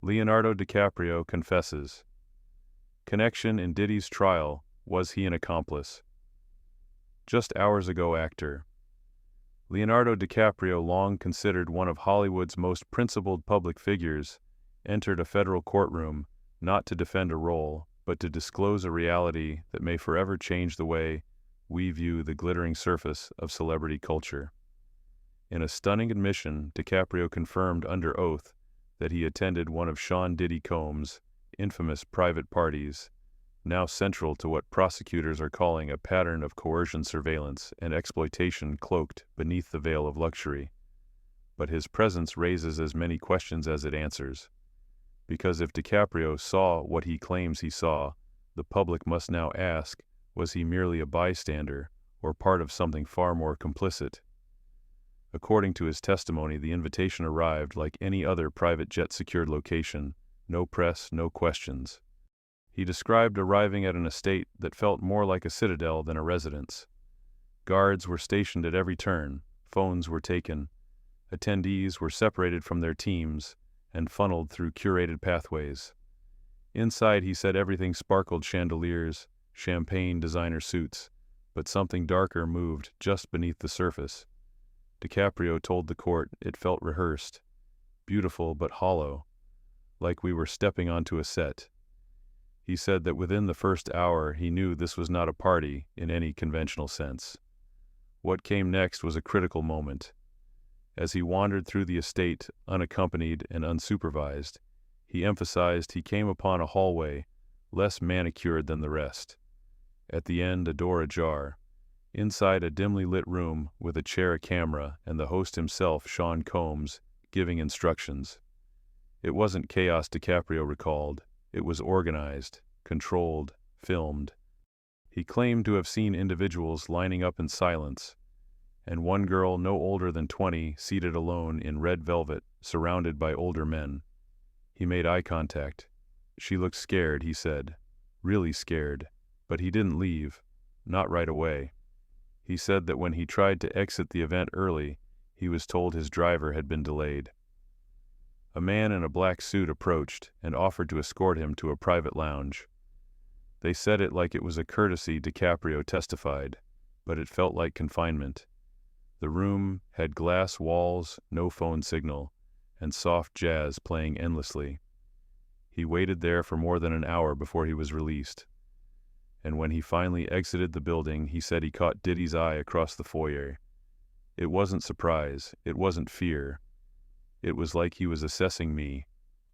Leonardo DiCaprio confesses. Connection in Diddy's trial. Was he an accomplice? Just hours ago, actor Leonardo DiCaprio, long considered one of Hollywood's most principled public figures, entered a federal courtroom not to defend a role, but to disclose a reality that may forever change the way we view the glittering surface of celebrity culture. In a stunning admission, DiCaprio confirmed under oath that he attended one of Sean Diddy Combs' infamous private parties, now central to what prosecutors are calling a pattern of coercion, surveillance, and exploitation cloaked beneath the veil of luxury. But his presence raises as many questions as it answers. Because if DiCaprio saw what he claims he saw, the public must now ask, was he merely a bystander, or part of something far more complicit? According to his testimony, the invitation arrived like any other private jet-secured location, no press, no questions. He described arriving at an estate that felt more like a citadel than a residence. Guards were stationed at every turn, phones were taken, attendees were separated from their teams and funneled through curated pathways. Inside, he said, everything sparkled: chandeliers, champagne, designer suits, but something darker moved just beneath the surface. DiCaprio told the court it felt rehearsed, beautiful but hollow, like we were stepping onto a set. He said that within the first hour he knew this was not a party in any conventional sense. What came next was a critical moment. As he wandered through the estate, unaccompanied and unsupervised, he emphasized he came upon a hallway less manicured than the rest. At the end, a door ajar. Inside, a dimly lit room with a chair, a camera, and the host himself, Sean Combs, giving instructions. It wasn't chaos, DiCaprio recalled. It was organized, controlled, filmed. He claimed to have seen individuals lining up in silence, and one girl no older than 20 seated alone in red velvet, surrounded by older men. He made eye contact. She looked scared, he said. Really scared. But he didn't leave. Not right away. He said that when he tried to exit the event early, he was told his driver had been delayed. A man in a black suit approached and offered to escort him to a private lounge. They said it like it was a courtesy, DiCaprio testified, but it felt like confinement. The room had glass walls, no phone signal, and soft jazz playing endlessly. He waited there for more than an hour before he was released. And when he finally exited the building, he said he caught Diddy's eye across the foyer. It wasn't surprise, it wasn't fear. It was like he was assessing me,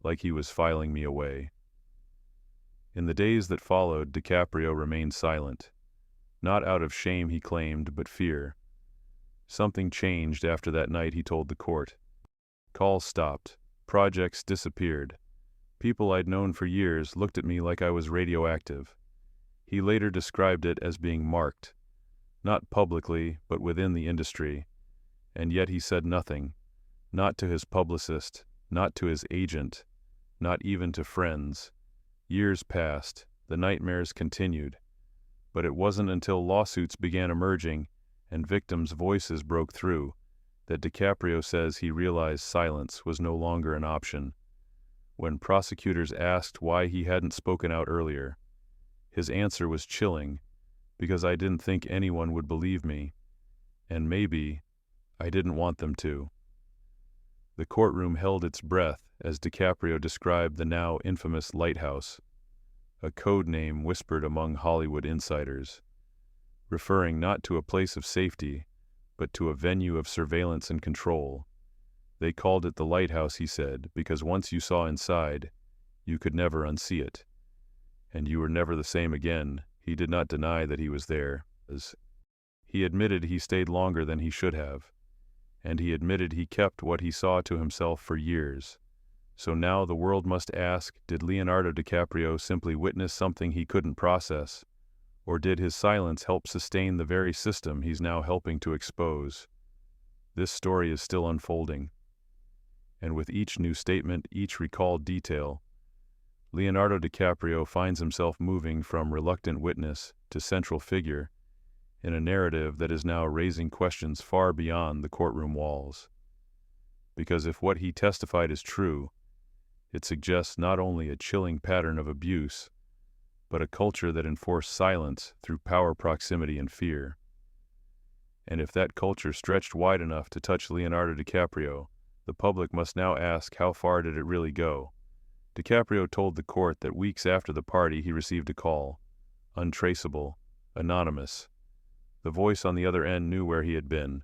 like he was filing me away. In the days that followed, DiCaprio remained silent. Not out of shame, he claimed, but fear. Something changed after that night, he told the court. Calls stopped. Projects disappeared. People I'd known for years looked at me like I was radioactive. He later described it as being marked, not publicly, but within the industry. And yet he said nothing, not to his publicist, not to his agent, not even to friends. Years passed, the nightmares continued. But it wasn't until lawsuits began emerging and victims' voices broke through that DiCaprio says he realized silence was no longer an option. When prosecutors asked why he hadn't spoken out earlier, his answer was chilling, because I didn't think anyone would believe me, and maybe I didn't want them to. The courtroom held its breath as DiCaprio described the now infamous lighthouse, a code name whispered among Hollywood insiders, referring not to a place of safety, but to a venue of surveillance and control. They called it the lighthouse, he said, because once you saw inside, you could never unsee it. And you were never the same again. He did not deny that he was there. He admitted he stayed longer than he should have. And he admitted he kept what he saw to himself for years. So now the world must ask, did Leonardo DiCaprio simply witness something he couldn't process? Or did his silence help sustain the very system he's now helping to expose? This story is still unfolding. And with each new statement, each recalled detail, Leonardo DiCaprio finds himself moving from reluctant witness to central figure in a narrative that is now raising questions far beyond the courtroom walls. Because if what he testified is true, It suggests not only a chilling pattern of abuse, but a culture that enforced silence through power, proximity, and fear. And if that culture stretched wide enough to touch Leonardo DiCaprio, the public must now ask, how far did it really go? DiCaprio told the court that weeks after the party he received a call. Untraceable, anonymous. The voice on the other end knew where he had been.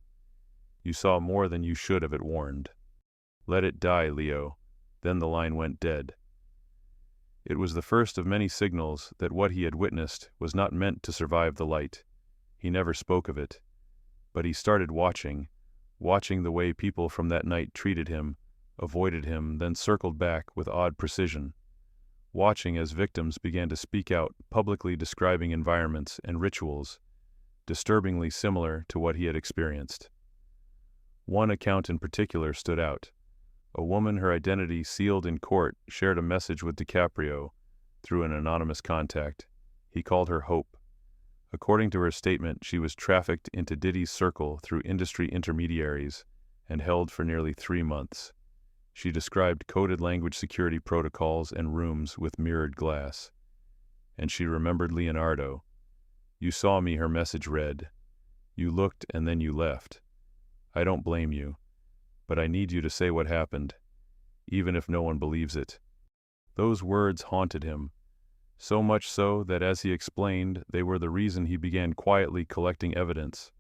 You saw more than you should have, it warned. Let it die, Leo. Then the line went dead. It was the first of many signals that what he had witnessed was not meant to survive the light. He never spoke of it. But he started watching the way people from that night treated him, avoided him, then circled back with odd precision. Watching as victims began to speak out, publicly describing environments and rituals disturbingly similar to what he had experienced. One account in particular stood out. A woman, her identity sealed in court, shared a message with DiCaprio through an anonymous contact. He called her Hope. According to her statement, she was trafficked into Diddy's circle through industry intermediaries and held for nearly 3 months. She described coded language security protocols and rooms with mirrored glass. And she remembered Leonardo. You saw me, her message read. You looked and then you left. I don't blame you, but I need you to say what happened, even if no one believes it. Those words haunted him, so much so that, as he explained, they were the reason he began quietly collecting evidence.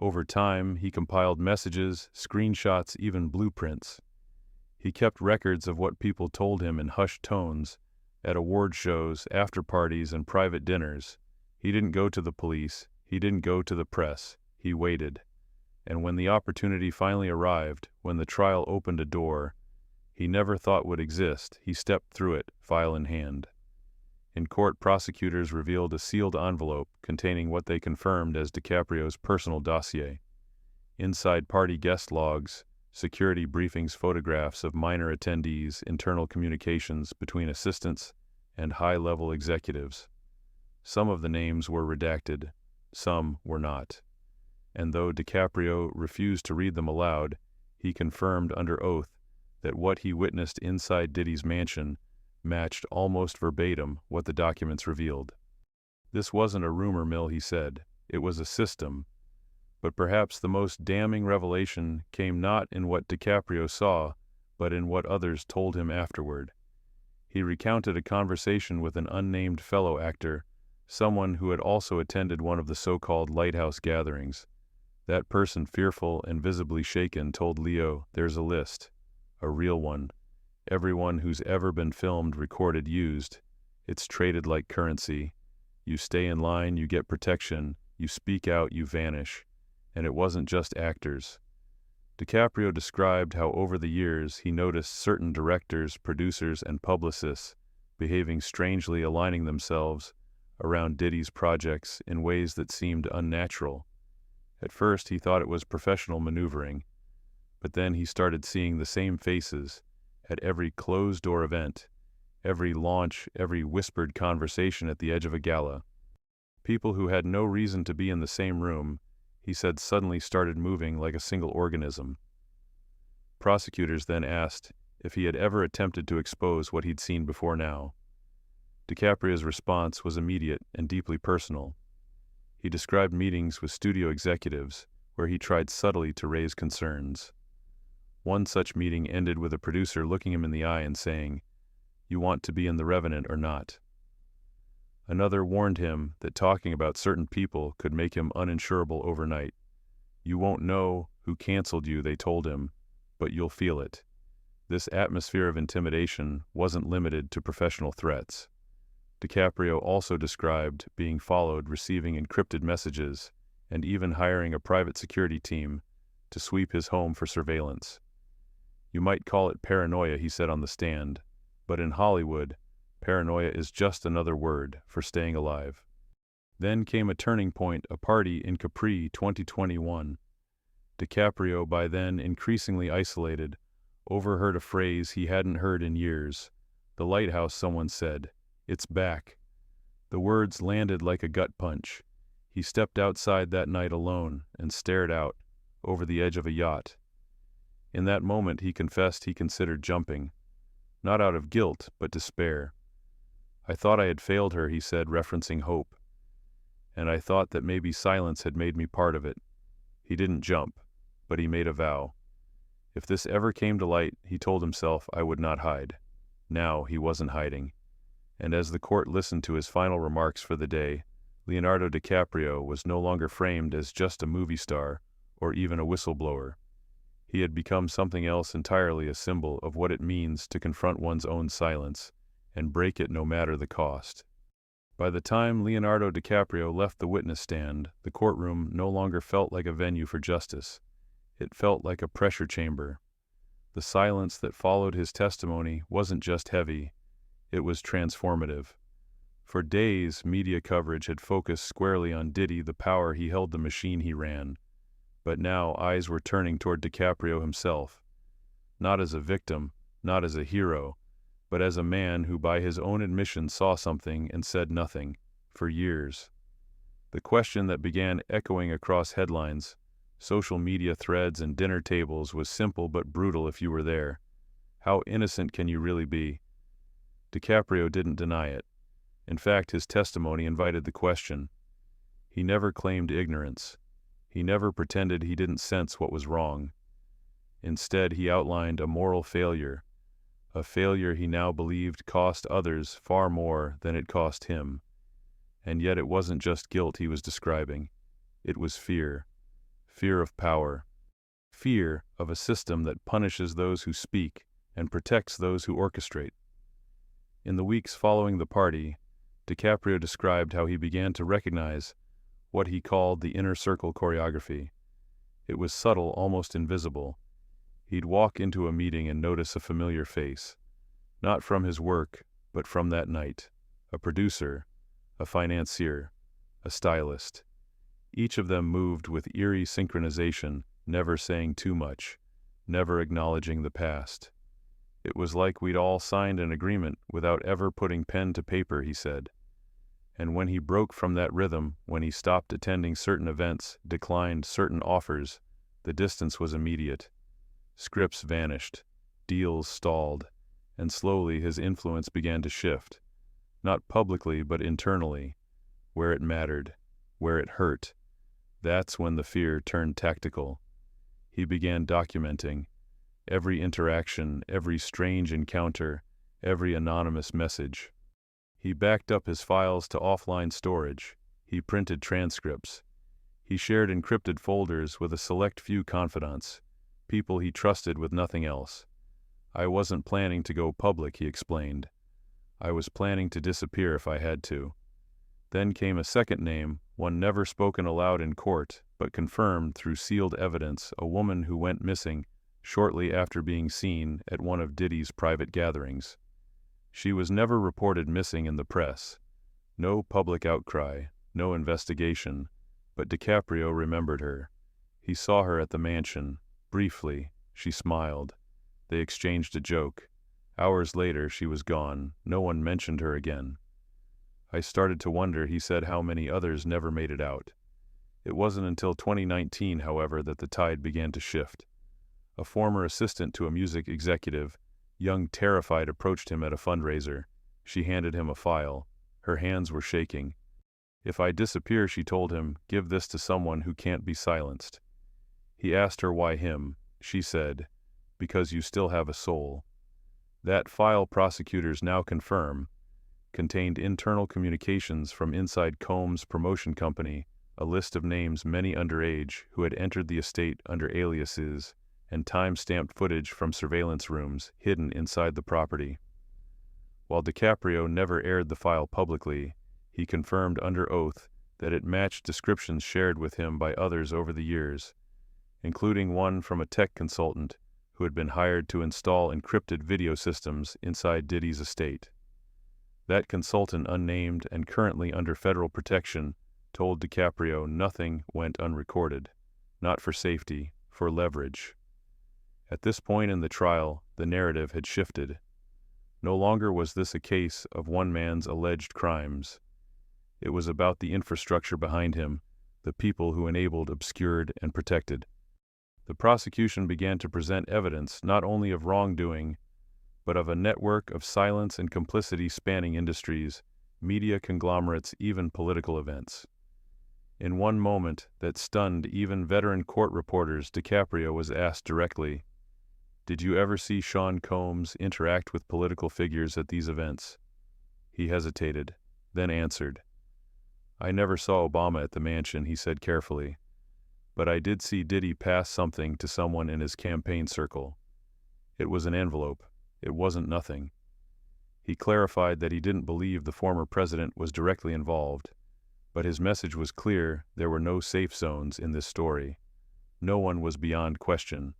Over time, he compiled messages, screenshots, even blueprints. He kept records of what people told him in hushed tones, at award shows, after parties, and private dinners. He didn't go to the police, he didn't go to the press, he waited. And when the opportunity finally arrived, when the trial opened a door he never thought would exist, he stepped through it, file in hand. In court, prosecutors revealed a sealed envelope containing what they confirmed as DiCaprio's personal dossier. Inside, party guest logs, security briefings, photographs of minor attendees, internal communications between assistants and high-level executives. Some of the names were redacted, some were not. And though DiCaprio refused to read them aloud, he confirmed under oath that what he witnessed inside Diddy's mansion matched almost verbatim what the documents revealed. This wasn't a rumor mill, he said. It was a system. But perhaps the most damning revelation came not in what DiCaprio saw, but in what others told him afterward. He recounted a conversation with an unnamed fellow actor, someone who had also attended one of the so-called lighthouse gatherings. That person, fearful and visibly shaken, told Leo, "There's a list. A real one. Everyone who's ever been filmed, recorded, used. It's traded like currency. You stay in line, you get protection. You speak out, you vanish." And it wasn't just actors. DiCaprio described how over the years he noticed certain directors, producers, and publicists behaving strangely, aligning themselves around Diddy's projects in ways that seemed unnatural. At first he thought it was professional maneuvering, but then he started seeing the same faces at every closed-door event, every launch, every whispered conversation at the edge of a gala. People who had no reason to be in the same room, he said, suddenly started moving like a single organism. Prosecutors then asked if he had ever attempted to expose what he'd seen before now. DiCaprio's response was immediate and deeply personal. He described meetings with studio executives where he tried subtly to raise concerns. One such meeting ended with a producer looking him in the eye and saying, "You want to be in The Revenant or not?" Another warned him that talking about certain people could make him uninsurable overnight. "You won't know who canceled you," they told him, "but you'll feel it." This atmosphere of intimidation wasn't limited to professional threats. DiCaprio also described being followed, receiving encrypted messages, and even hiring a private security team to sweep his home for surveillance. "You might call it paranoia," he said on the stand, "but in Hollywood, paranoia is just another word for staying alive." Then came a turning point, a party in Capri 2021. DiCaprio, by then increasingly isolated, overheard a phrase he hadn't heard in years. "The lighthouse," someone said. "It's back." The words landed like a gut punch. He stepped outside that night alone and stared out over the edge of a yacht. In that moment, he confessed he considered jumping. not out of guilt, but despair. I thought I had failed her, he said, referencing hope. And I thought that maybe silence had made me part of it. He didn't jump, but he made a vow. If this ever came to light, he told himself, I would not hide. Now he wasn't hiding. And as the court listened to his final remarks for the day, Leonardo DiCaprio was no longer framed as just a movie star or even a whistleblower. He had become something else entirely, a symbol of what it means to confront one's own silence and break it no matter the cost. By the time Leonardo DiCaprio left the witness stand, the courtroom no longer felt like a venue for justice. It felt like a pressure chamber. The silence that followed his testimony wasn't just heavy, it was transformative. For days, media coverage had focused squarely on Diddy, the power he held, the machine he ran. But now eyes were turning toward DiCaprio himself. Not as a victim, not as a hero, but as a man who by his own admission saw something and said nothing, for years. The question that began echoing across headlines, social media threads and dinner tables was simple but brutal if you were there. How innocent can you really be? DiCaprio didn't deny it. In fact, his testimony invited the question. He never claimed ignorance. He never pretended he didn't sense what was wrong. Instead, he outlined a moral failure, a failure he now believed cost others far more than it cost him. And yet it wasn't just guilt he was describing. It was fear. Fear of power. Fear of a system that punishes those who speak and protects those who orchestrate. In the weeks following the party, DiCaprio described how he began to recognize what he called the inner circle choreography. It was subtle, almost invisible. He'd walk into a meeting and notice a familiar face, not from his work, but from that night. A producer, a financier, a stylist. Each of them moved with eerie synchronization, never saying too much, never acknowledging the past. It was like we'd all signed an agreement without ever putting pen to paper, he said. And when he broke from that rhythm, when he stopped attending certain events, declined certain offers, the distance was immediate. Scripts vanished, deals stalled, and slowly his influence began to shift. Not publicly, but internally, where it mattered, where it hurt. That's when the fear turned tactical. He began documenting every interaction, every strange encounter, every anonymous message. He backed up his files to offline storage. He printed transcripts. He shared encrypted folders with a select few confidants, people he trusted with nothing else. I wasn't planning to go public, he explained. I was planning to disappear if I had to. Then came a second name, one never spoken aloud in court, but confirmed through sealed evidence, a woman who went missing shortly after being seen at one of Diddy's private gatherings. She was never reported missing in the press. No public outcry, no investigation, but DiCaprio remembered her. He saw her at the mansion. Briefly, she smiled. They exchanged a joke. Hours later, she was gone. No one mentioned her again. I started to wonder, he said, how many others never made it out. It wasn't until 2019, however, that the tide began to shift. A former assistant to a music executive, young, terrified, approached him at a fundraiser. She handed him a file. Her hands were shaking. If I disappear, she told him, give this to someone who can't be silenced. He asked her why him. She said, because you still have a soul. That file, prosecutors now confirm, contained internal communications from inside Combs' promotion company, a list of names, many underage, who had entered the estate under aliases, and time-stamped footage from surveillance rooms hidden inside the property. While DiCaprio never aired the file publicly, he confirmed under oath that it matched descriptions shared with him by others over the years, including one from a tech consultant who had been hired to install encrypted video systems inside Diddy's estate. That consultant, unnamed and currently under federal protection, told DiCaprio nothing went unrecorded, not for safety, for leverage. At this point in the trial, the narrative had shifted. No longer was this a case of one man's alleged crimes. It was about the infrastructure behind him, the people who enabled, obscured, and protected. The prosecution began to present evidence not only of wrongdoing, but of a network of silence and complicity spanning industries, media conglomerates, even political events. In one moment that stunned even veteran court reporters, DiCaprio was asked directly, "Did you ever see Sean Combs interact with political figures at these events?" He hesitated, then answered, "I never saw Obama at the mansion," he said carefully, "but I did see Diddy pass something to someone in his campaign circle. It was an envelope. It wasn't nothing." He clarified that he didn't believe the former president was directly involved, but his message was clear: there were no safe zones in this story. No one was beyond question.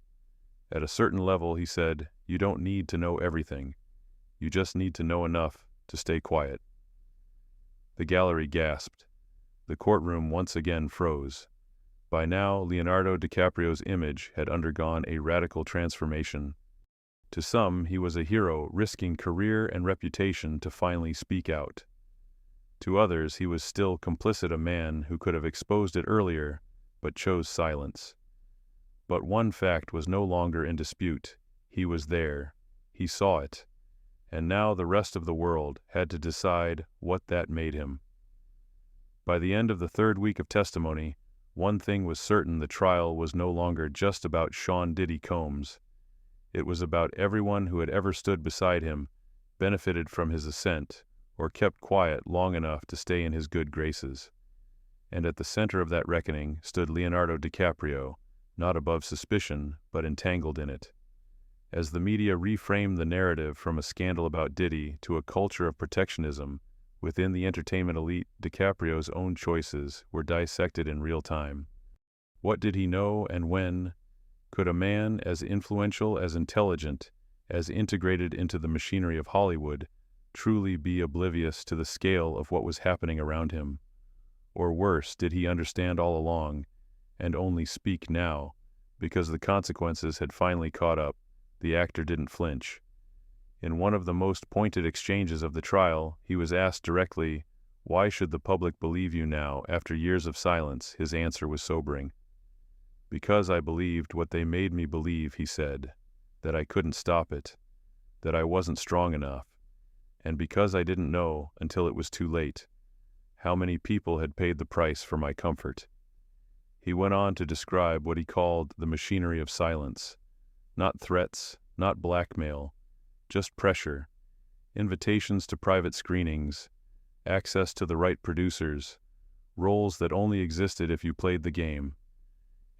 At a certain level, he said, you don't need to know everything. You just need to know enough to stay quiet. The gallery gasped. The courtroom once again froze. By now, Leonardo DiCaprio's image had undergone a radical transformation. To some, he was a hero risking career and reputation to finally speak out. To others, he was still complicit, a man who could have exposed it earlier, but chose silence. But one fact was no longer in dispute. He was there. He saw it. And now the rest of the world had to decide what that made him. By the end of the third week of testimony, one thing was certain: the trial was no longer just about Sean Diddy Combs. It was about everyone who had ever stood beside him, benefited from his ascent, or kept quiet long enough to stay in his good graces. And at the center of that reckoning stood Leonardo DiCaprio, not above suspicion, but entangled in it. As the media reframed the narrative from a scandal about Diddy to a culture of protectionism within the entertainment elite, DiCaprio's own choices were dissected in real time. What did he know, and when? Could a man as influential, as intelligent, as integrated into the machinery of Hollywood truly be oblivious to the scale of what was happening around him? Or worse, did he understand all along, and only speak now, because the consequences had finally caught up? The actor didn't flinch. In one of the most pointed exchanges of the trial, he was asked directly, "Why should the public believe you now, after years of silence?" His answer was sobering. "Because I believed what they made me believe," he said, "that I couldn't stop it, that I wasn't strong enough, and because I didn't know, until it was too late, how many people had paid the price for my comfort." He went on to describe what he called the machinery of silence. Not threats, not blackmail, just pressure, invitations to private screenings, access to the right producers, roles that only existed if you played the game.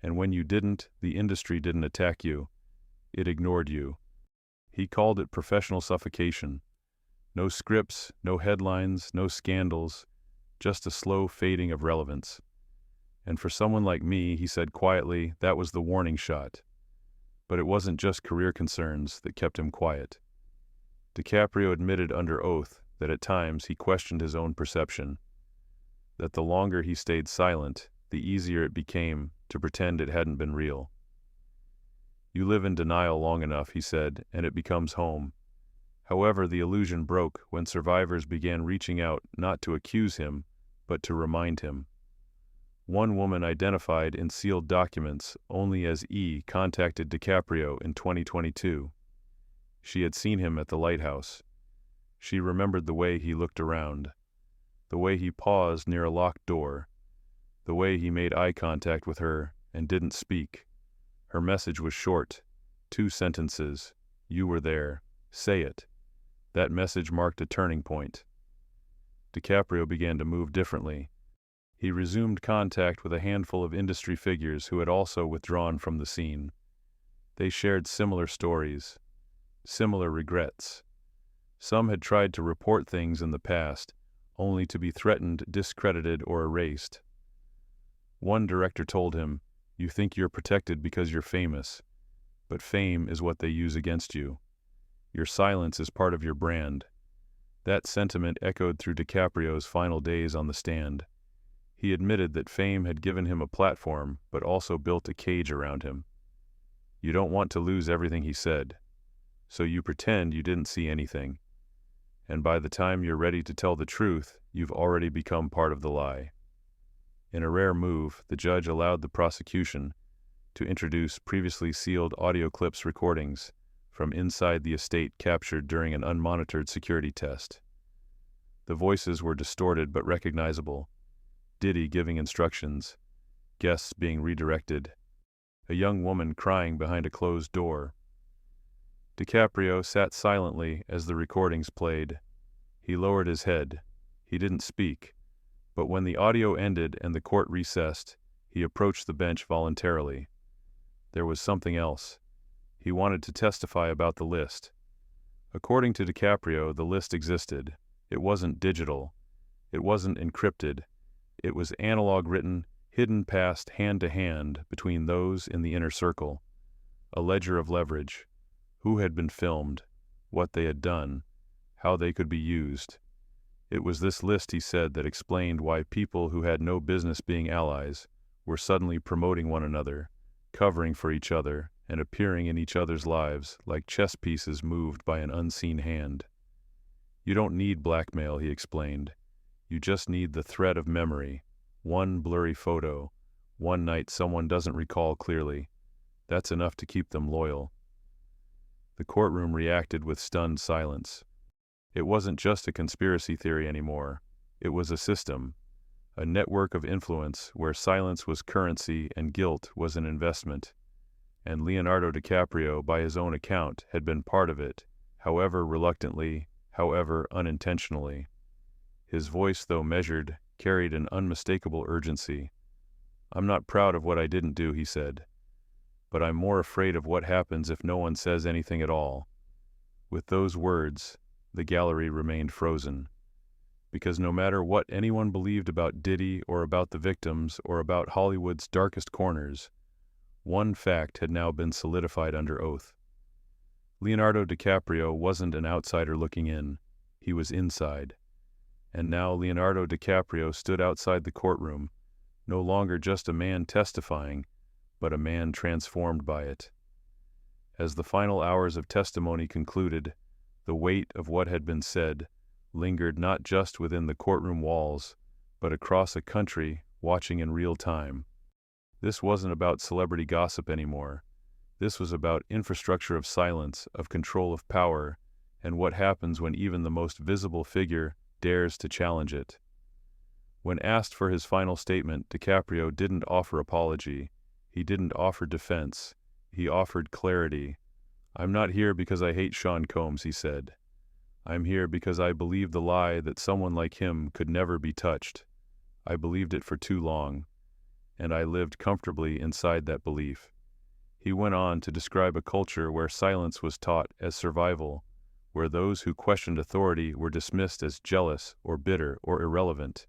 And when you didn't, the industry didn't attack you, it ignored you. He called it professional suffocation. No scripts, no headlines, no scandals, just a slow fading of relevance. And for someone like me, he said quietly, that was the warning shot. But it wasn't just career concerns that kept him quiet. DiCaprio admitted under oath that at times he questioned his own perception, that the longer he stayed silent, the easier it became to pretend it hadn't been real. You live in denial long enough, he said, and it becomes home. However, the illusion broke when survivors began reaching out not to accuse him, but to remind him. One woman, identified in sealed documents only as E, contacted DiCaprio in 2022. She had seen him at the lighthouse. She remembered the way he looked around, the way he paused near a locked door, the way he made eye contact with her and didn't speak. Her message was short, 2 sentences. You were there. Say it. That message marked a turning point. DiCaprio began to move differently. He resumed contact with a handful of industry figures who had also withdrawn from the scene. They shared similar stories, similar regrets. Some had tried to report things in the past, only to be threatened, discredited, or erased. One director told him, "You think you're protected because you're famous, but fame is what they use against you. Your silence is part of your brand." That sentiment echoed through DiCaprio's final days on the stand. He admitted that fame had given him a platform, but also built a cage around him. You don't want to lose everything, he said, so you pretend you didn't see anything. And by the time you're ready to tell the truth, you've already become part of the lie. In a rare move, the judge allowed the prosecution to introduce previously sealed audio clips recordings from inside the estate captured during an unmonitored security test. The voices were distorted but recognizable. Diddy giving instructions, guests being redirected, a young woman crying behind a closed door. DiCaprio sat silently as the recordings played. He lowered his head. He didn't speak, but when the audio ended and the court recessed, he approached the bench voluntarily. There was something else. He wanted to testify about the list. According to DiCaprio, the list existed. It wasn't digital. It wasn't encrypted. It was analog written, hidden passed hand to hand between those in the inner circle. A ledger of leverage. Who had been filmed, what they had done, how they could be used. It was this list, he said, that explained why people who had no business being allies were suddenly promoting one another, covering for each other, and appearing in each other's lives like chess pieces moved by an unseen hand. You don't need blackmail, he explained. You just need the thread of memory, one blurry photo, one night someone doesn't recall clearly. That's enough to keep them loyal. The courtroom reacted with stunned silence. It wasn't just a conspiracy theory anymore. It was a system, a network of influence where silence was currency and guilt was an investment. And Leonardo DiCaprio, by his own account, had been part of it, however reluctantly, however unintentionally. His voice, though measured, carried an unmistakable urgency. "I'm not proud of what I didn't do," he said. "But I'm more afraid of what happens if no one says anything at all." With those words, the gallery remained frozen. Because no matter what anyone believed about Diddy or about the victims or about Hollywood's darkest corners, one fact had now been solidified under oath. Leonardo DiCaprio wasn't an outsider looking in. He was inside. And now Leonardo DiCaprio stood outside the courtroom, no longer just a man testifying, but a man transformed by it. As the final hours of testimony concluded, the weight of what had been said lingered not just within the courtroom walls, but across a country watching in real time. This wasn't about celebrity gossip anymore. This was about infrastructure of silence, of control of power, and what happens when even the most visible figure dares to challenge it. When asked for his final statement, DiCaprio didn't offer apology. He didn't offer defense. He offered clarity. "I'm not here because I hate Sean Combs," he said. "I'm here because I believe the lie that someone like him could never be touched. I believed it for too long, and I lived comfortably inside that belief." He went on to describe a culture where silence was taught as survival, where those who questioned authority were dismissed as jealous or bitter or irrelevant.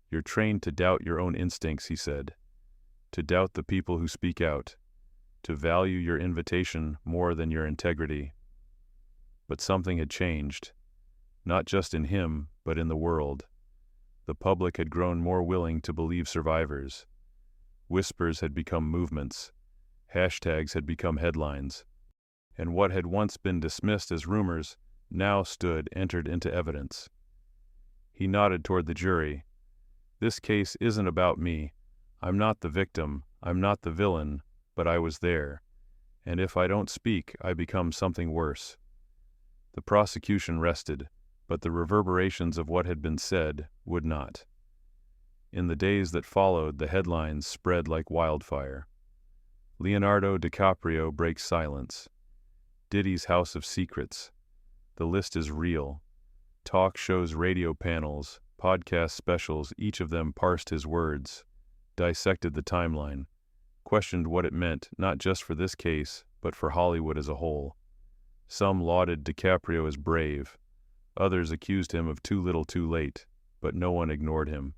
"You're trained to doubt your own instincts," he said, "to doubt the people who speak out, to value your invitation more than your integrity." But something had changed, not just in him, but in the world. The public had grown more willing to believe survivors. Whispers had become movements. Hashtags had become headlines. And what had once been dismissed as rumors now entered into evidence. He nodded toward the jury. "This case isn't about me. I'm not the victim. I'm not the villain, but I was there. And if I don't speak, I become something worse." The prosecution rested, but the reverberations of what had been said would not. In the days that followed, the headlines spread like wildfire. Leonardo DiCaprio breaks silence. Diddy's House of Secrets. The list is real. Talk shows, radio panels, podcast specials, each of them parsed his words, dissected the timeline, questioned what it meant not just for this case, but for Hollywood as a whole. Some lauded DiCaprio as brave. Others accused him of too little too late, but no one ignored him.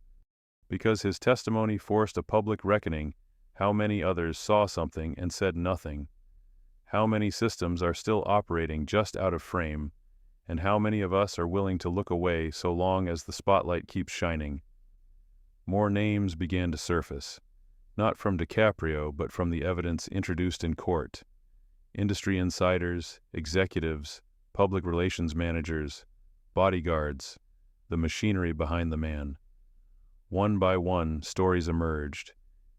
Because his testimony forced a public reckoning, how many others saw something and said nothing? How many systems are still operating just out of frame? And how many of us are willing to look away so long as the spotlight keeps shining? More names began to surface, not from DiCaprio, but from the evidence introduced in court. Industry insiders, executives, public relations managers, bodyguards, the machinery behind the man. One by one, stories emerged,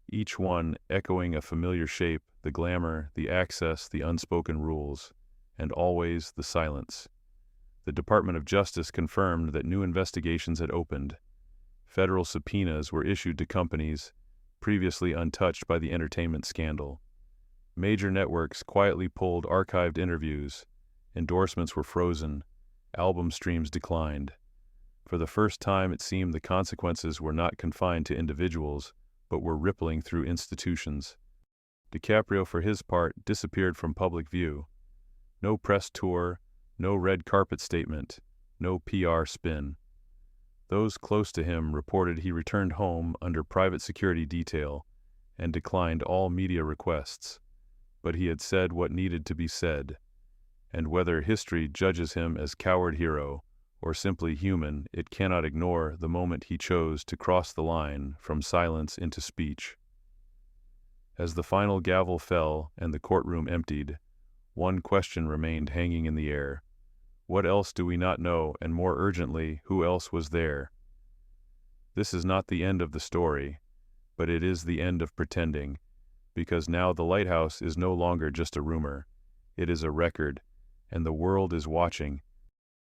each one echoing a familiar shape, the glamour, the access, the unspoken rules. and always the silence. The Department of Justice confirmed that new investigations had opened. Federal subpoenas were issued to companies previously untouched by the entertainment scandal. Major networks quietly pulled archived interviews, endorsements were frozen, album streams declined. For the first time, it seemed the consequences were not confined to individuals, but were rippling through institutions. DiCaprio, for his part, disappeared from public view. No press tour, no red carpet statement, no PR spin. Those close to him reported he returned home under private security detail and declined all media requests. But he had said what needed to be said, and whether history judges him as coward hero or simply human, it cannot ignore the moment he chose to cross the line from silence into speech. As the final gavel fell and the courtroom emptied, one question remained hanging in the air. What else do we not know, and more urgently, who else was there? This is not the end of the story, but it is the end of pretending, because now the lighthouse is no longer just a rumor. It is a record, and the world is watching,